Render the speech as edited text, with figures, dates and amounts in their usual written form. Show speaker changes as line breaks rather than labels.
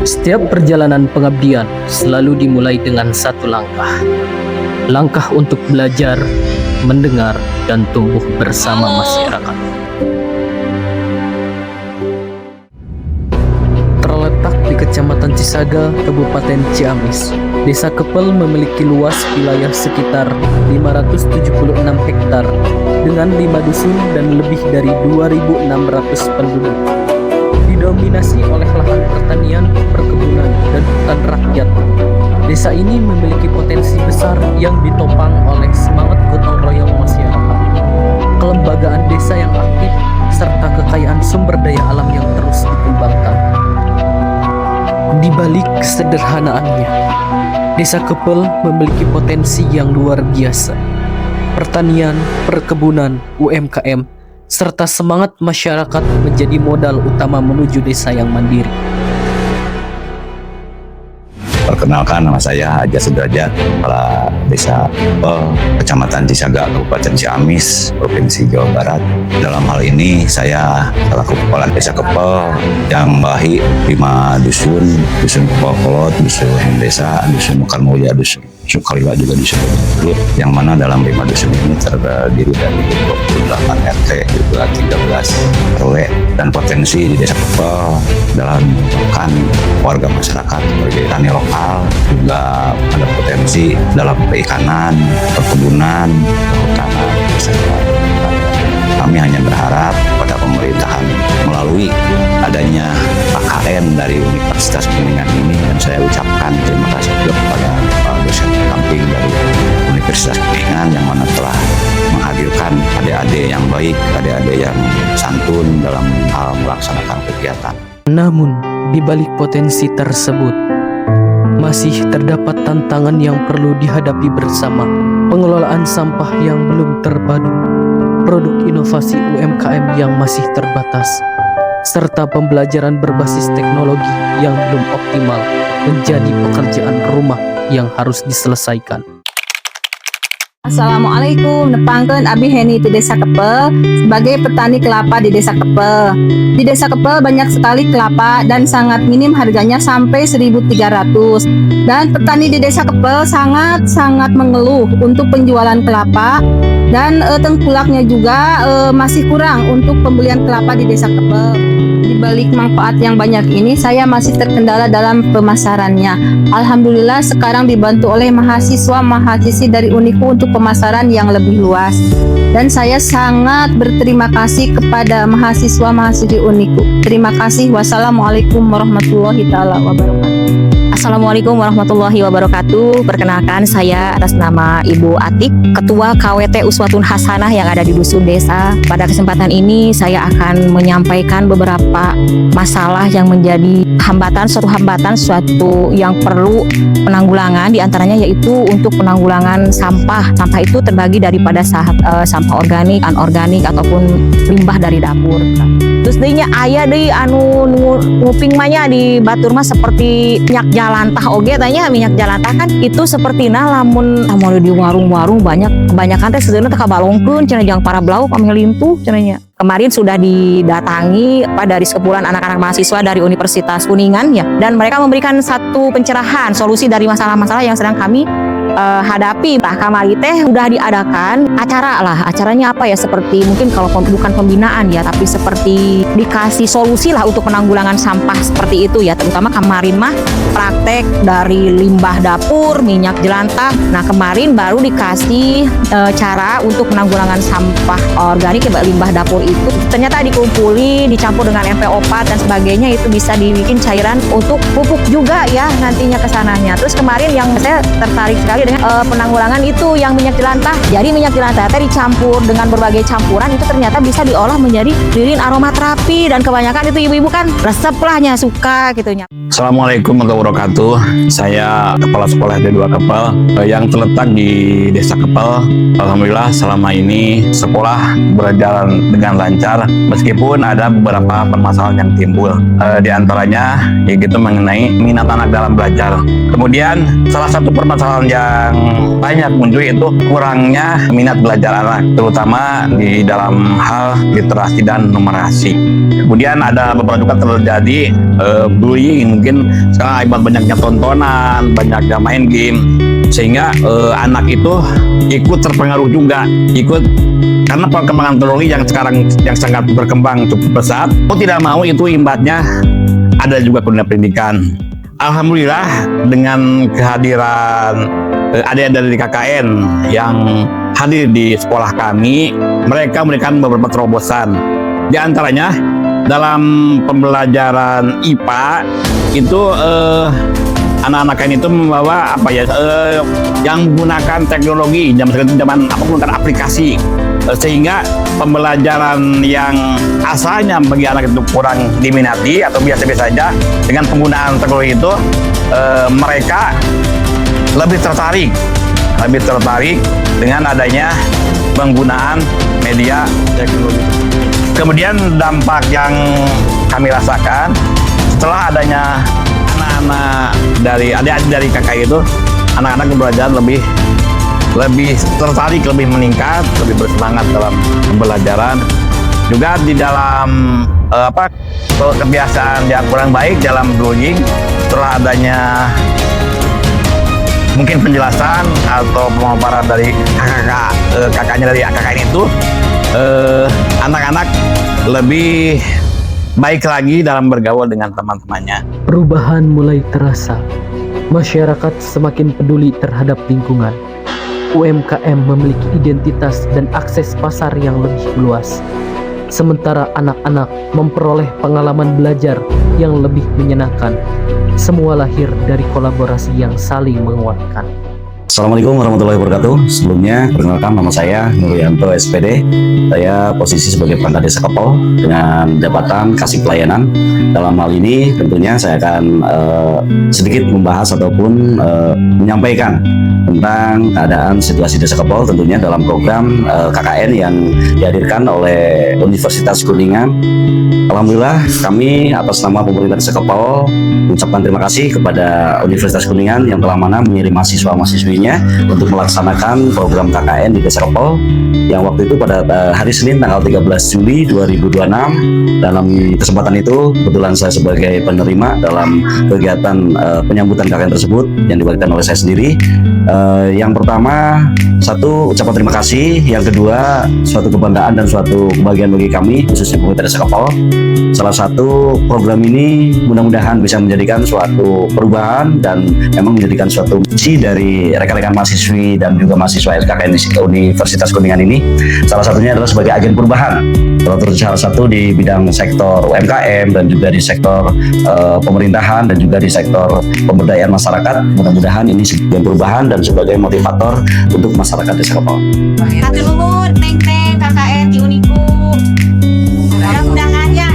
Setiap perjalanan pengabdian selalu dimulai dengan satu langkah. Langkah untuk belajar, mendengar, dan tumbuh bersama masyarakat. Terletak di Kecamatan Cisaga, Kabupaten Ciamis, Desa Kepel memiliki luas wilayah sekitar 576 hektar dengan 5 dusun dan lebih dari 2.600 penduduk. Didominasi oleh lahan pertanian, perkebunan, dan hutan rakyat. Desa ini memiliki potensi besar yang ditopang oleh semangat gotong royong masyarakat, kelembagaan desa yang aktif, serta kekayaan sumber daya alam yang terus dikembangkan. Di balik kesederhanaannya, Desa Kepel memiliki potensi yang luar biasa. Pertanian, perkebunan, UMKM, serta semangat masyarakat menjadi modal utama menuju desa yang mandiri.
Perkenalkan, nama saya Haja Sudrajat, Kepala Desa Kepel, Kecamatan Cisaga, Kabupaten Ciamis, Provinsi Jawa Barat. Dalam hal ini saya selaku Kepala Desa Kepel yang membawahi 5 dusun, dusun Kepel Kolot, dusun Desa, dusun Mekarmulia, dusun Sukaliwa, juga dusun Bukit, yang mana dalam 5 dusun ini terdiri dari 28 RT, juga 13 RW, dan potensi di Desa Kepel dalam menemukan warga masyarakat sebagai tani lokal, juga ada potensi dalam perikanan, perkebunan, kehutanan, serta kami hanya berharap pada pemerintahan melalui adanya KKN dari Universitas Kuningan ini, dan saya ucapkan terima kasih juga kepada Pak dosen pendamping dari Universitas Kuningan yang mana telah menghadirkan adik-adik yang baik, adik-adik yang santun dalam hal melaksanakan kegiatan.
Namun, di balik potensi tersebut, masih terdapat tantangan yang perlu dihadapi bersama. Pengelolaan sampah yang belum terpadu, produk inovasi UMKM yang masih terbatas, serta pembelajaran berbasis teknologi yang belum optimal menjadi pekerjaan rumah yang harus diselesaikan.
Assalamualaikum, nepangkeun Abi Heni di Desa Kepel sebagai petani kelapa di Desa Kepel. Di Desa Kepel banyak sekali kelapa dan sangat minim harganya sampai 1.300. Dan petani di Desa Kepel sangat mengeluh untuk penjualan kelapa, dan tengkulaknya juga masih kurang untuk pembelian kelapa di Desa Kepel. Di balik manfaat yang banyak ini, saya masih terkendala dalam pemasarannya. Alhamdulillah sekarang dibantu oleh mahasiswa-mahasiswi dari Uniku untuk pemasaran yang lebih luas. Dan saya sangat berterima kasih kepada mahasiswa-mahasiswi Uniku. Terima kasih. Wassalamualaikum warahmatullahi wabarakatuh.
Assalamualaikum warahmatullahi wabarakatuh. Perkenalkan, saya atas nama Ibu Atik, Ketua KWT Uswatun Hasanah yang ada di Dusun Desa. Pada kesempatan ini saya akan menyampaikan beberapa masalah yang menjadi suatu yang perlu penanggulangan, diantaranya yaitu untuk penanggulangan sampah. Sampah itu terbagi daripada sampah organik, anorganik, ataupun limbah dari dapur. Terus dinya aya deui anu nguping manya di batur mah seperti minyak jalantah oge tanya. Minyak jalantah kan itu sepertina lamun di warung-warung kebanyakan teh sejeuna teh kabalongkeun cenah jang para blau pameh lintuh cenah nya. Kemarin sudah didatangi dari sekumpulan anak-anak mahasiswa dari Universitas Kuningan ya, dan mereka memberikan satu pencerahan solusi dari masalah-masalah yang sedang kami hadapi. Nah, kamari teh udah diadakan acaranya apa ya, seperti mungkin kalau bukan pembinaan ya, tapi seperti dikasih solusi lah untuk penanggulangan sampah seperti itu ya. Terutama kemarin mah praktek dari limbah dapur, minyak jelantah. Nah, kemarin baru dikasih cara untuk penanggulangan sampah organik ya, limbah dapur itu ternyata dikumpuli, dicampur dengan NPO4 dan sebagainya, itu bisa dibikin cairan untuk pupuk juga ya nantinya kesananya. Terus kemarin yang saya tertarik sekali dengan penanggulangan itu yang minyak jelantah. Jadi minyak jelantah tadi dicampur dengan berbagai campuran, itu ternyata bisa diolah menjadi lilin aromaterapi, dan kebanyakan itu ibu-ibu kan resep lahnya suka gitunya.
Assalamualaikum warahmatullahi wabarakatuh. Saya Kepala Sekolah SD 2 Kepel yang terletak di Desa Kepel. Alhamdulillah selama ini sekolah berjalan dengan lancar meskipun ada beberapa permasalahan yang timbul. Di antaranya yaitu mengenai minat anak dalam belajar. Kemudian salah satu permasalahan yang yang banyak muncul itu kurangnya minat belajar anak, terutama di dalam hal literasi dan numerasi. Kemudian ada beberapa juga terjadi bullying, mungkin sekarang akibat banyaknya tontonan, banyaknya main game, sehingga anak itu ikut terpengaruh juga, karena perkembangan teknologi yang sangat berkembang cukup pesat. Mau tidak mau itu imbasnya ada juga dunia pendidikan. Alhamdulillah dengan kehadiran adik-adik dari KKN yang hadir di sekolah kami, mereka memberikan beberapa terobosan. Di antaranya dalam pembelajaran IPA itu anak-anak ini itu membawa yang menggunakan teknologi zaman menggunakan aplikasi, sehingga pembelajaran yang asalnya bagi anak itu kurang diminati atau biasa-biasa saja, dengan penggunaan teknologi itu mereka lebih tertarik dengan adanya penggunaan media teknologi. Kemudian dampak yang kami rasakan setelah adanya anak-anak dari adik-adik dari kakak itu, anak-anak belajar lebih tertarik, lebih meningkat, lebih bersemangat dalam pembelajaran. Juga di dalam kebiasaan yang kurang baik dalam bullying, setelah adanya mungkin penjelasan atau pemaparan dari kakaknya dari KKN itu, anak-anak lebih baik lagi dalam bergaul dengan teman-temannya.
Perubahan mulai terasa. Masyarakat semakin peduli terhadap lingkungan. UMKM memiliki identitas dan akses pasar yang lebih luas. Sementara anak-anak memperoleh pengalaman belajar yang lebih menyenangkan. Semua lahir dari kolaborasi yang saling menguatkan.
Assalamualaikum warahmatullahi wabarakatuh. Sebelumnya, perkenalkan nama saya Nuryanto SPD. Saya posisi sebagai perangkat desa Kepol dengan jabatan kasih pelayanan. Dalam hal ini tentunya saya akan sedikit membahas ataupun menyampaikan tentang keadaan situasi desa Kepol, tentunya dalam program KKN yang dihadirkan oleh Universitas Kuningan. Alhamdulillah, kami atas nama pemerintah desa Kepol mengucapkan terima kasih kepada Universitas Kuningan yang telah mengirim mahasiswa-mahasiswinya untuk melaksanakan program KKN di desa Kepol, yang waktu itu pada hari Senin tanggal 13 Juli 2026. Dalam kesempatan itu kebetulan saya sebagai penerima dalam kegiatan penyambutan KKN tersebut yang diberikan oleh saya sendiri. Yang pertama, satu, ucapan terima kasih. Yang kedua, suatu kebanggaan dan suatu kebahagiaan bagi kami, khususnya pemerintah desa Kepol. Salah satu program ini mudah-mudahan bisa menjadikan suatu perubahan dan memang menjadikan suatu misi dari rekan-rekan mahasiswi dan juga mahasiswa SKKN Universitas Kuningan ini. Salah satunya adalah sebagai agen perubahan, salah satu di bidang sektor UMKM dan juga di sektor pemerintahan dan juga di sektor pemberdayaan masyarakat. Mudah-mudahan ini sebagai perubahan dan sebagai motivator untuk masyarakat desa Kepol.
Hatur nuhun, Neng KKN di Uniku. Mudah-mudahan ya